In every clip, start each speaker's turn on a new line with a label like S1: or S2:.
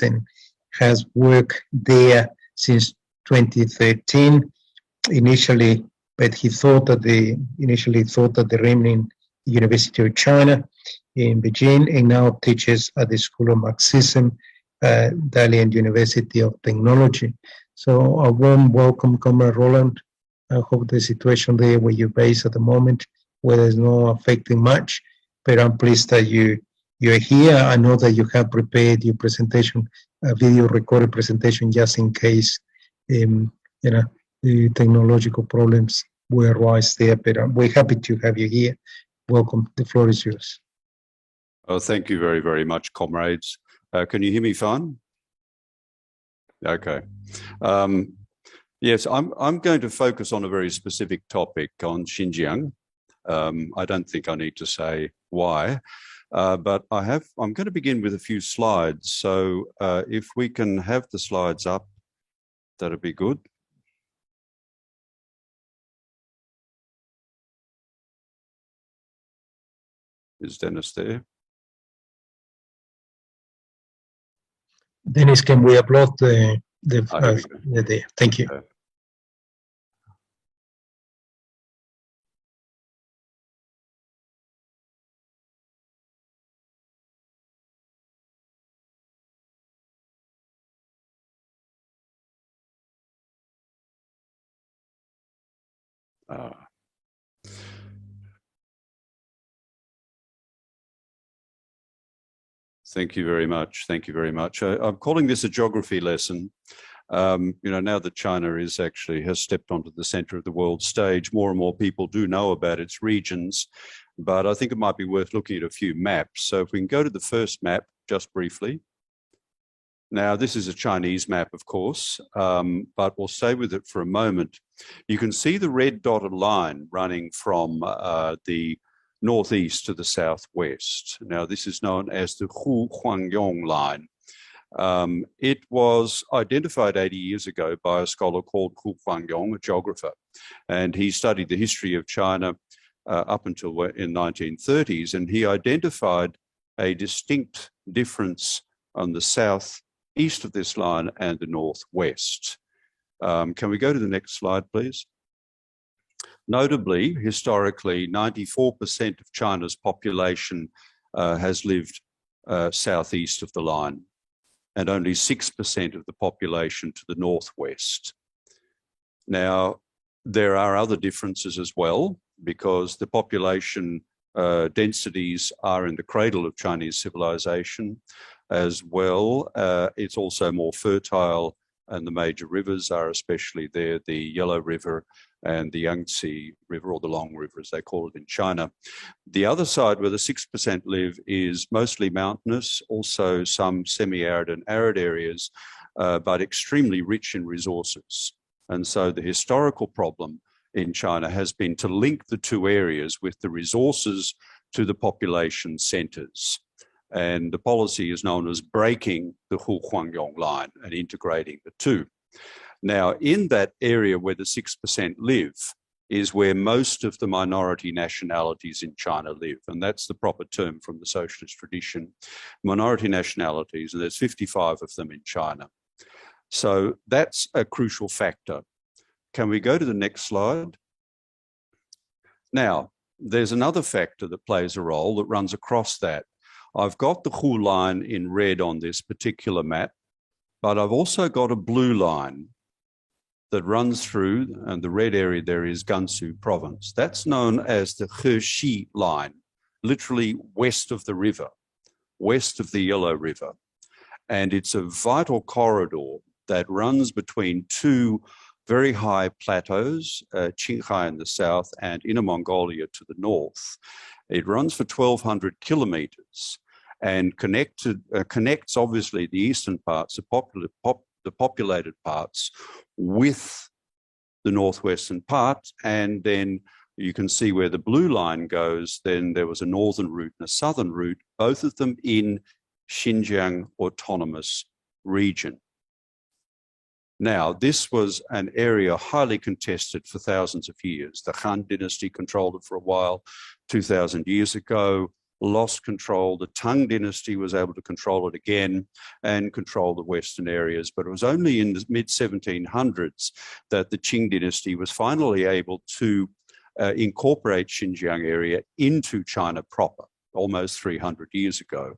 S1: and has worked there since 2013. Initially, but he thought that initially thought at the Renmin University of China in Beijing, and now teaches at the School of Marxism, Dalian University of Technology. So a warm welcome, Comrade Roland. I hope the situation there where you're based at the moment, where there's no affecting much, but I'm pleased that you're here. I know that you have prepared your presentation, a video recorded presentation, just in case, the technological problems will arise there, but we're happy to have you here. Welcome. The floor is yours.
S2: Oh, thank you very, very much, comrades. Can you hear me fine? Okay. Yes, I'm going to focus on a very specific topic on Xinjiang. I don't think I need to say why, but I'm going to begin with a few slides. So if we can have the slides up, that'd be good. Is Dennis there?
S1: Dennis, can we upload the thank you.
S2: Thank you very much. Thank you very much. I'm calling this a geography lesson. Now that China has stepped onto the center of the world stage, more and more people do know about its regions, but I think it might be worth looking at a few maps. So if we can go to the first map, just briefly. Now, this is a Chinese map, of course, but we'll stay with it for a moment. You can see the red dotted line running from the northeast to the southwest. Now, this is known as the Huanyong Line. It was identified 80 years ago by a scholar called Huanyong, a geographer, and he studied the history of China up until in 1930s, and he identified a distinct difference on the southeast of this line and the northwest. Can we go to the next slide, please? Notably, historically, 94% of China's population has lived southeast of the line, and only 6% of the population to the northwest. Now, there are other differences as well, because the population densities are in the cradle of Chinese civilization as well. It's also more fertile, and the major rivers are especially there, the Yellow River and the Yangtze River, or the Long River as they call it in China. The other side where the 6% live is mostly mountainous, also some semi-arid and arid areas, but extremely rich in resources. And so the historical problem in China has been to link the two areas with the resources to the population centers. And the policy is known as breaking the Huanyong Line and integrating the two. Now, in that area where the 6% live is where most of the minority nationalities in China live. And that's the proper term from the socialist tradition. Minority nationalities, and there's 55 of them in China. So that's a crucial factor. Can we go to the next slide? Now, there's another factor that plays a role that runs across that. I've got the Hu line in red on this particular map, but I've also got a blue line that runs through, and the red area there is Gansu province. That's known as the Hexi line, literally west of the river, west of the Yellow River. And it's a vital corridor that runs between two very high plateaus, Qinghai in the south and Inner Mongolia to the north. It runs for 1,200 kilometers and connects obviously the eastern parts, the populated parts, with the northwestern part. And then you can see where the blue line goes. Then there was a northern route and a southern route, both of them in Xinjiang Autonomous Region. Now, this was an area highly contested for thousands of years. The Han dynasty controlled it for a while, 2,000 years ago. lost control. The Tang dynasty was able to control it again and control the western areas. But it was only in the mid-1700s that the Qing dynasty was finally able to incorporate Xinjiang area into China proper, almost 300 years ago.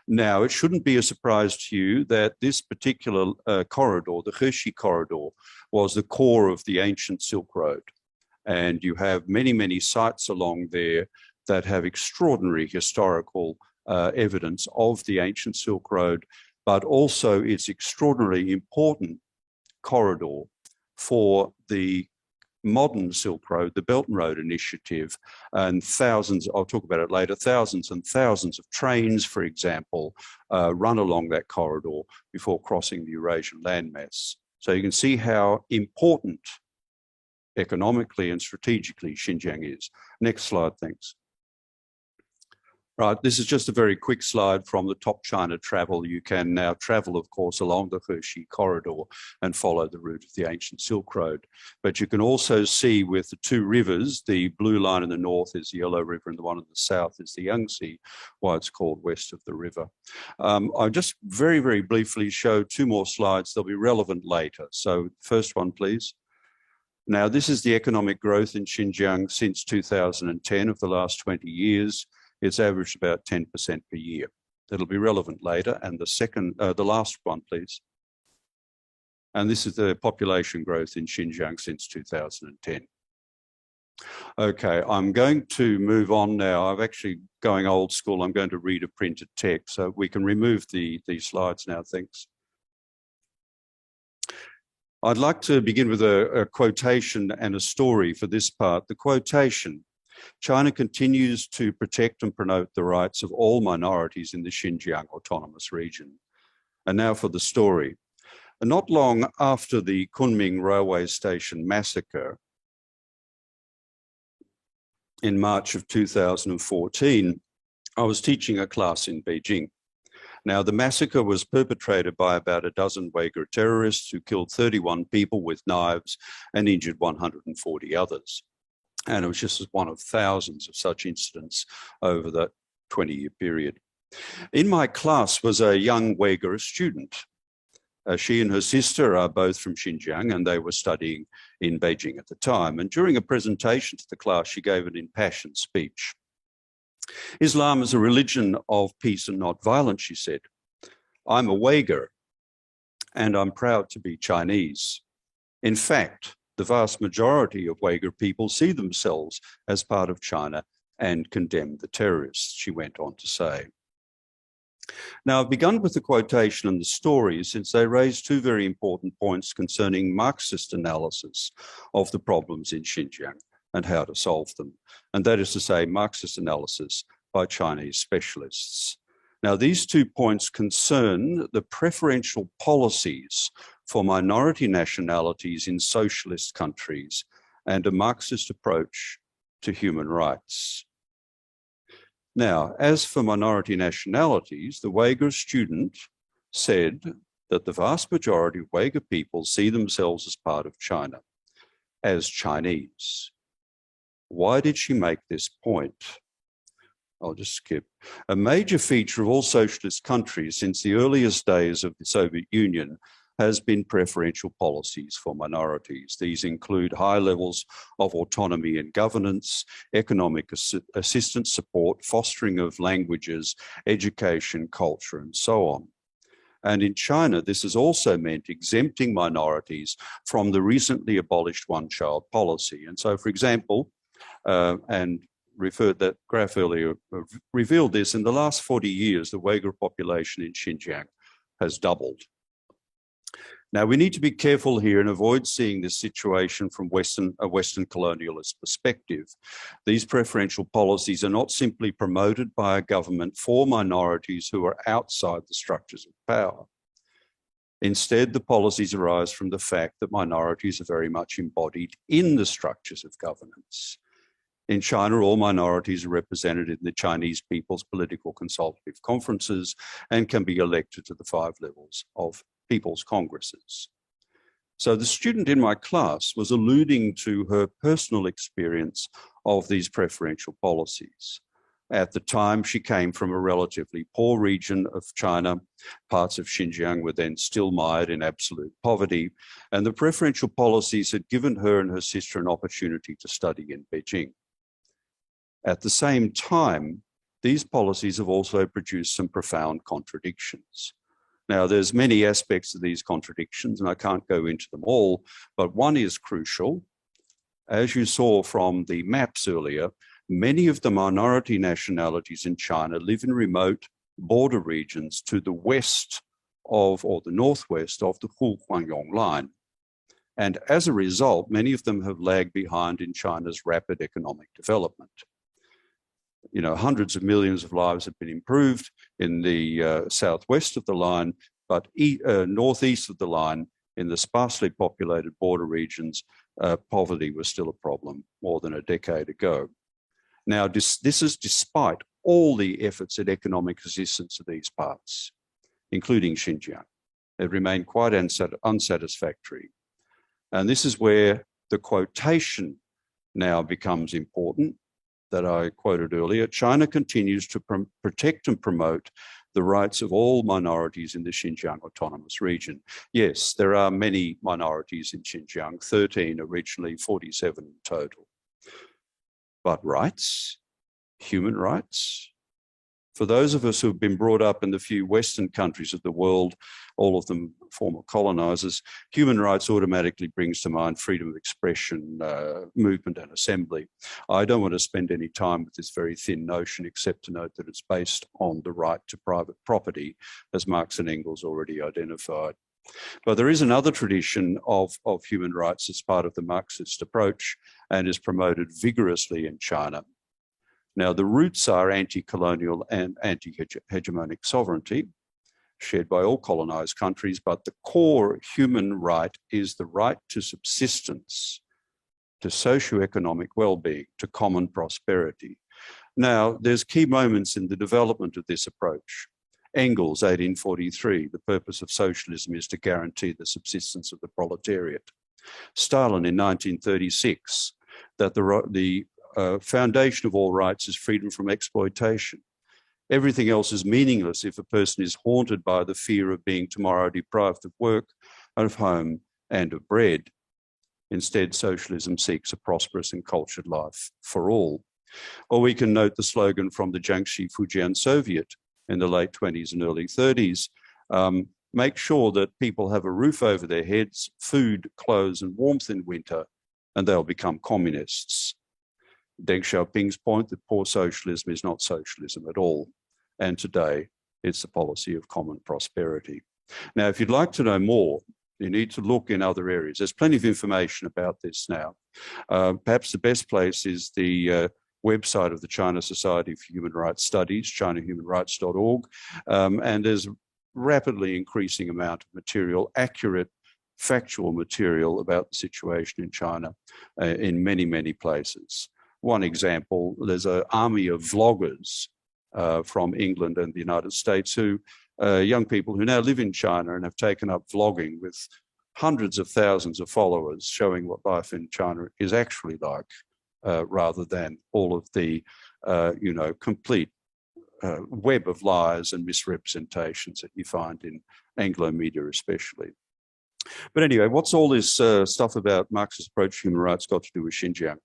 S2: Now, it shouldn't be a surprise to you that this particular corridor, the Hexi Corridor, was the core of the ancient Silk Road. And you have many, many sites along there that have extraordinary historical evidence of the ancient Silk Road, but also it's extraordinarily important corridor for the modern Silk Road, the Belt and Road Initiative, and thousands, I'll talk about it later, thousands and thousands of trains, for example, run along that corridor before crossing the Eurasian landmass. So you can see how important economically and strategically Xinjiang is. Next slide, thanks. Right, this is just a very quick slide from the Top China Travel. You can now travel, of course, along the Hexi Corridor and follow the route of the ancient Silk Road. But you can also see with the two rivers, the blue line in the north is the Yellow River and the one in the south is the Yangtze, why it's called west of the river. I'll just very, very briefly show two more slides. They'll be relevant later. So first one, please. Now, this is the economic growth in Xinjiang since 2010 of the last 20 years. It's averaged about 10% per year. It'll be relevant later. And the last one, please. And this is the population growth in Xinjiang since 2010. Okay, I'm going to move on now. I'm actually going old school. I'm going to read a printed text, so we can remove these slides now, thanks. I'd like to begin with a quotation and a story for this part. The quotation: China continues to protect and promote the rights of all minorities in the Xinjiang Autonomous Region. And now for the story. Not long after the Kunming railway station massacre in March of 2014, I was teaching a class in Beijing. Now, the massacre was perpetrated by about a dozen Uyghur terrorists who killed 31 people with knives and injured 140 others. And it was just one of thousands of such incidents over that 20-year period. In my class was a young Uyghur student. She and her sister are both from Xinjiang, and they were studying in Beijing at the time. And during a presentation to the class, she gave an impassioned speech. Islam is a religion of peace and not violence, she said. I'm a Uyghur, and I'm proud to be Chinese. In fact, the vast majority of Uyghur people see themselves as part of China and condemn the terrorists, she went on to say. Now, I've begun with the quotation and the story since they raise two very important points concerning Marxist analysis of the problems in Xinjiang and how to solve them. And that is to say, Marxist analysis by Chinese specialists. Now, these 2 points concern the preferential policies for minority nationalities in socialist countries and a Marxist approach to human rights. Now, as for minority nationalities, the Uyghur student said that the vast majority of Uyghur people see themselves as part of China, as Chinese. Why did she make this point? I'll just skip. A major feature of all socialist countries since the earliest days of the Soviet Union has been preferential policies for minorities. These include high levels of autonomy in governance, economic assistance support, fostering of languages, education, culture, and so on. And in China, this has also meant exempting minorities from the recently abolished one-child policy. And so, for example, and referred that graph earlier, revealed this, in the last 40 years, the Uyghur population in Xinjiang has doubled. Now, we need to be careful here and avoid seeing this situation from a Western colonialist perspective. These preferential policies are not simply promoted by a government for minorities who are outside the structures of power. Instead, the policies arise from the fact that minorities are very much embodied in the structures of governance. In China, all minorities are represented in the Chinese People's Political Consultative Conferences and can be elected to the 5 levels of People's Congresses. So the student in my class was alluding to her personal experience of these preferential policies. At the time, she came from a relatively poor region of China. Parts of Xinjiang were then still mired in absolute poverty, and the preferential policies had given her and her sister an opportunity to study in Beijing. At the same time, these policies have also produced some profound contradictions. Now, there's many aspects of these contradictions, and I can't go into them all, but one is crucial. As you saw from the maps earlier, many of the minority nationalities in China live in remote border regions to the west of, or the northwest of, the Huanyong Line. And as a result, many of them have lagged behind in China's rapid economic development. You know, hundreds of millions of lives have been improved in the southwest of the line, but northeast of the line, in the sparsely populated border regions, poverty was still a problem more than a decade ago. Now, this is despite all the efforts at economic assistance of these parts, including Xinjiang. They remain quite unsatisfactory. And this is where the quotation now becomes important that I quoted earlier. China continues to protect and promote the rights of all minorities in the Xinjiang Autonomous Region. Yes, there are many minorities in Xinjiang, 13 originally, 47 in total. But rights, human rights, for those of us who have been brought up in the few Western countries of the world, all of them former colonizers, human rights automatically brings to mind freedom of expression, movement and assembly. I don't want to spend any time with this very thin notion, except to note that it's based on the right to private property, as Marx and Engels already identified. But there is another tradition of human rights as part of the Marxist approach and is promoted vigorously in China. Now, the roots are anti-colonial and anti-hegemonic sovereignty, shared by all colonized countries, but the core human right is the right to subsistence, to socio-economic well-being, to common prosperity. Now, there's key moments in the development of this approach. Engels, 1843, the purpose of socialism is to guarantee the subsistence of the proletariat. Stalin in 1936, that the foundation of all rights is freedom from exploitation. Everything else is meaningless if a person is haunted by the fear of being tomorrow deprived of work, of home, and of bread. Instead, socialism seeks a prosperous and cultured life for all. Or we can note the slogan from the Jiangxi Fujian Soviet in the late 20s and early 30s, make sure that people have a roof over their heads, food, clothes, and warmth in winter, and they'll become communists. Deng Xiaoping's point that poor socialism is not socialism at all. And today, it's the policy of common prosperity. Now, if you'd like to know more, you need to look in other areas. There's plenty of information about this now. Perhaps the best place is the website of the China Society for Human Rights Studies, chinahumanrights.org. And there's a rapidly increasing amount of material, accurate, factual material about the situation in China in many, many places. One example, there's an army of vloggers from England and the United States who, young people who now live in China and have taken up vlogging with hundreds of thousands of followers, showing what life in China is actually like, rather than all of the, complete web of lies and misrepresentations that you find in Anglo media especially. But anyway, what's all this stuff about Marxist approach to human rights got to do with Xinjiang?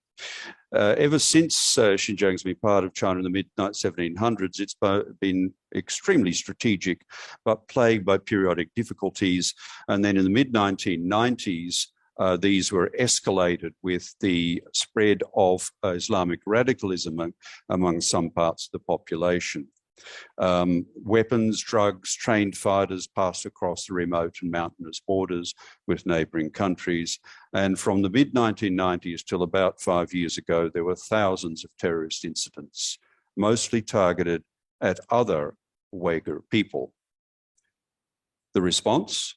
S2: Ever since Xinjiang's been part of China in the mid-1700s, it's been extremely strategic, but plagued by periodic difficulties. And then in the mid-1990s, these were escalated with the spread of Islamic radicalism among some parts of the population. Weapons, drugs, trained fighters passed across the remote and mountainous borders with neighbouring countries. And from the mid-1990s till about 5 years ago, there were thousands of terrorist incidents, mostly targeted at other Uyghur people. The response?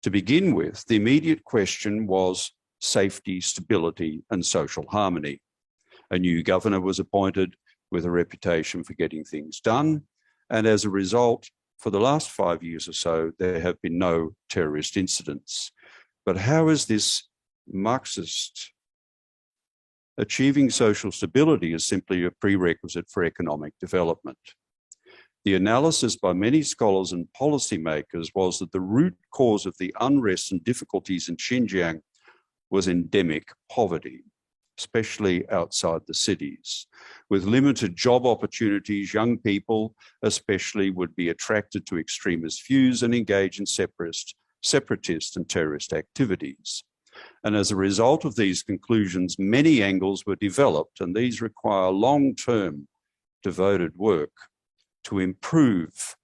S2: To begin with, the immediate question was safety, stability, and social harmony. A new governor was appointed with a reputation for getting things done. And as a result, for the last 5 years or so, there have been no terrorist incidents. But how is this Marxist achieving social stability is simply a prerequisite for economic development. The analysis by many scholars and policymakers was that the root cause of the unrest and difficulties in Xinjiang was endemic poverty, especially outside the cities. With limited job opportunities, young people especially would be attracted to extremist views and engage in separatist and terrorist activities. And as a result of these conclusions, many angles were developed, and these require long-term devoted work to improve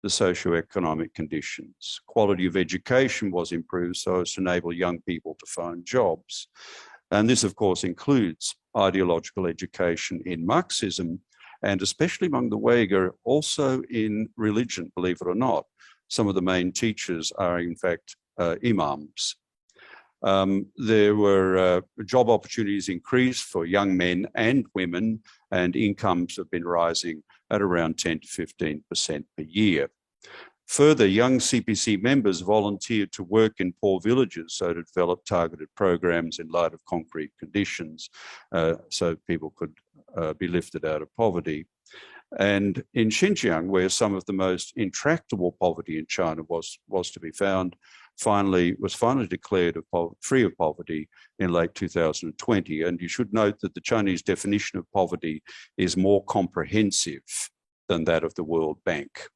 S2: the socioeconomic conditions. Quality of education was improved so as to enable young people to find jobs. And this, of course, includes ideological education in Marxism, and especially among the Uyghur, also in religion, believe it or not. Some of the main teachers are, in fact, imams. There were job opportunities increased for young men and women, and incomes have been rising at around 10 to 15% per year. Further, young CPC members volunteered to work in poor villages, so to develop targeted programs in light of concrete conditions, so people could be lifted out of poverty. And in Xinjiang, where some of the most intractable poverty in China was to be found, was finally declared free of poverty in late 2020. And you should note that the Chinese definition of poverty is more comprehensive than that of the World Bank.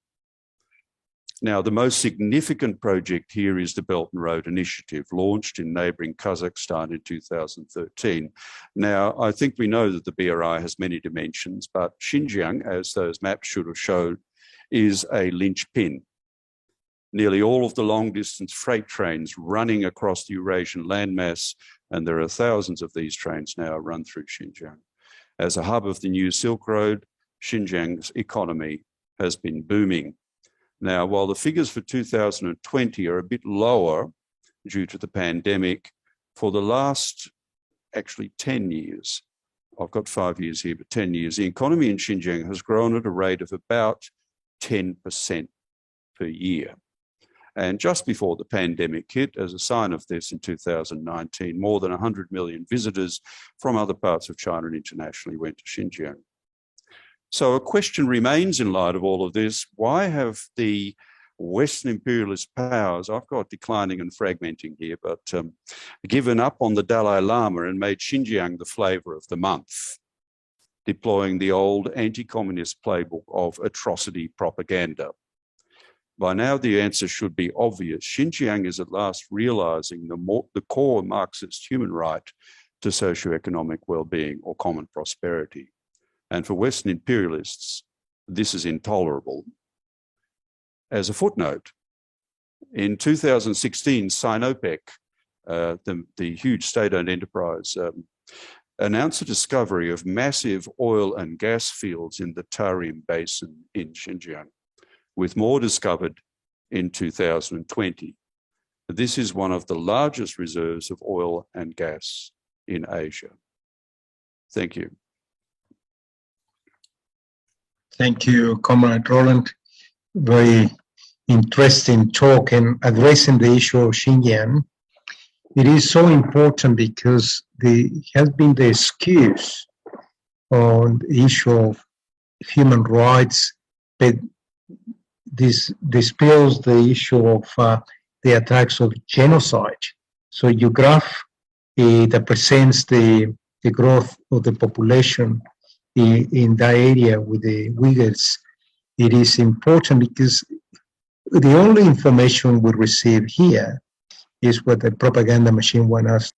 S2: Now, the most significant project here is the Belt and Road Initiative, launched in neighbouring Kazakhstan in 2013. Now, I think we know that the BRI has many dimensions, but Xinjiang, as those maps should have showed, is a linchpin. Nearly all of the long-distance freight trains running across the Eurasian landmass, and there are thousands of these trains now run through Xinjiang. As a hub of the new Silk Road, Xinjiang's economy has been booming. Now, while the figures for 2020 are a bit lower due to the pandemic, for the last actually 10 years, I've got 5 years here, but 10 years, the economy in Xinjiang has grown at a rate of about 10% per year. And just before the pandemic hit, as a sign of this in 2019, more than 100 million visitors from other parts of China and internationally went to Xinjiang. So a question remains in light of all of this: why have the Western imperialist powers, I've got declining and fragmenting here, but given up on the Dalai Lama and made Xinjiang the flavour of the month, deploying the old anti-communist playbook of atrocity propaganda? By now, the answer should be obvious. Xinjiang is at last realising the core Marxist human right to socioeconomic well-being or common prosperity. And for Western imperialists, this is intolerable. As a footnote, in 2016, Sinopec, the huge state-owned enterprise, announced the discovery of massive oil and gas fields in the Tarim Basin in Xinjiang, with more discovered in 2020. This is one of the largest reserves of oil and gas in Asia. Thank you.
S1: Thank you, Comrade Roland. Very interesting talk and addressing the issue of Xinjiang. It is so important because there has been the excuse on the issue of human rights, but this dispels the issue of the attacks of genocide. So your graph that presents the growth of the population in that area with the Uyghurs, it is important because the only information we receive here is what the propaganda machine wants us